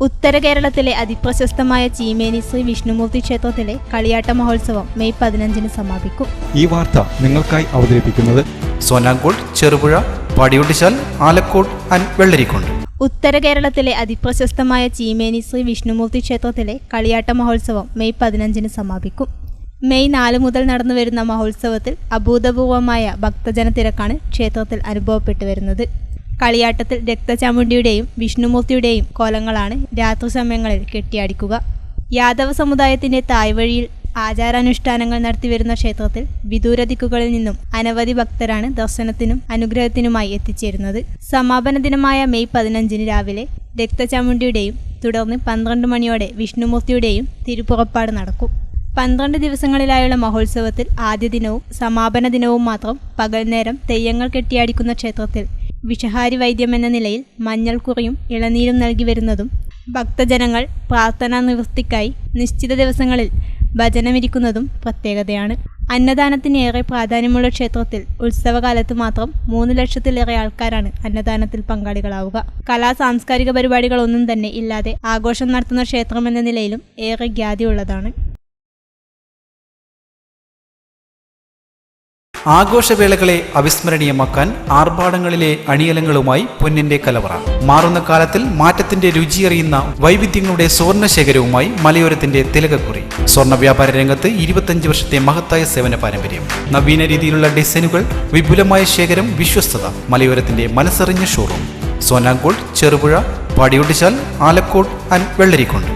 ഉത്തര കേരളത്തിലെ അതിപ്രശസ്തമായ ചീമേനി ശ്രീ വിഷ്ണുമൂർത്തി ക്ഷേത്രത്തിലെ കളിയാട്ട മഹോത്സവം മെയ് 15 സമാപിക്കും. ഈ വാർത്ത നിങ്ങൾക്കായി അവതരിപ്പിക്കുന്നത് സോനാങ്കോട്, ചെറുപുഴ, പാടിയൊട്ടിച്ചാൽ, ആലക്കോട് ആൻഡ് വെള്ളരിക്കുണ്ട്. ഉത്തര കേരളത്തിലെ അതിപ്രശസ്തമായ ചീമേനി ശ്രീ വിഷ്ണുമൂർത്തി ക്ഷേത്രത്തിലെ കളിയാട്ട മഹോത്സവം മെയ് 15 സമാപിക്കും. മെയ് 4 മുതൽ നടന്നുവരുന്ന മഹോത്സവത്തിൽ അഭൂതപൂർവമായ ഭക്തജന തിരക്കാണ് ക്ഷേത്രത്തിൽ അനുഭവപ്പെട്ടു വരുന്നത്. കളിയാട്ടത്തിൽ രക്തചാമുണ്ടിയുടെയും വിഷ്ണുമൂർത്തിയുടെയും കോലങ്ങളാണ് രാത്രി സമയങ്ങളിൽ കെട്ടിയാടിക്കുക. യാദവ സമുദായത്തിന്റെ തായ്വഴിയിൽ ആചാരാനുഷ്ഠാനങ്ങൾ നടത്തിവരുന്ന ക്ഷേത്രത്തിൽ വിദൂര ദിക്കുകളിൽ നിന്നും അനവധി ഭക്തരാണ് ദർശനത്തിനും അനുഗ്രഹത്തിനുമായി എത്തിച്ചേരുന്നത്. സമാപന ദിനമായ മെയ് 15 രാവിലെ രക്തചാമുണ്ടിയുടെയും തുടർന്ന് 12 മണിയോടെ വിഷ്ണുമൂർത്തിയുടെയും തിരുപ്പുറപ്പാട് നടക്കും. 12 ദിവസങ്ങളിലായുള്ള മഹോത്സവത്തിൽ ആദ്യ ദിനവും സമാപന ദിനവും മാത്രം പകൽ നേരം തെയ്യങ്ങൾ കെട്ടിയാടിക്കുന്ന ക്ഷേത്രത്തിൽ വിഷഹാരി വൈദ്യം എന്ന നിലയിൽ മഞ്ഞൾക്കുറിയും ഇളനീരും നൽകി വരുന്നതും ഭക്തജനങ്ങൾ പ്രാർത്ഥനാ നിവൃത്തിക്കായി നിശ്ചിത ദിവസങ്ങളിൽ ഭജനമിരിക്കുന്നതും പ്രത്യേകതയാണ്. അന്നദാനത്തിന് ഏറെ പ്രാധാന്യമുള്ള ക്ഷേത്രത്തിൽ ഉത്സവകാലത്ത് മാത്രം 3 ലക്ഷത്തിലേറെ ആൾക്കാരാണ് അന്നദാനത്തിൽ പങ്കാളികളാവുക. സാംസ്കാരിക പരിപാടികളൊന്നും തന്നെ ഇല്ലാതെ ആഘോഷം നടത്തുന്ന ക്ഷേത്രമെന്ന നിലയിലും ഏറെ ഖ്യാതിയുള്ളതാണ്. ആഘോഷവേളകളെ അവിസ്മരണീയമാക്കാൻ ആർഭാടങ്ങളിലെ അണിയലങ്ങളുമായി പൊന്നിന്റെ കലവറ. മാറുന്ന കാലത്തിൽ മാറ്റത്തിന്റെ രുചിയറിയുന്ന വൈവിധ്യങ്ങളുടെ സ്വർണ്ണശേഖരവുമായി മലയോരത്തിന്റെ തിലകക്കുറി. സ്വർണ്ണ വ്യാപാര രംഗത്ത് 25 വർഷത്തെ മഹത്തായ സേവന പാരമ്പര്യം. നവീന രീതിയിലുള്ള ഡിസൈനുകൾ, വിപുലമായ ശേഖരം, വിശ്വസ്തത. മലയോരത്തിന്റെ മനസ്സറിഞ്ഞ ഷോറൂം. സോനാങ്കോട്, ചെറുപുഴ, പാടിയൊട്ടിച്ചാൽ, ആലക്കോട് ആൻഡ് വെള്ളരിക്കുണ്ട്.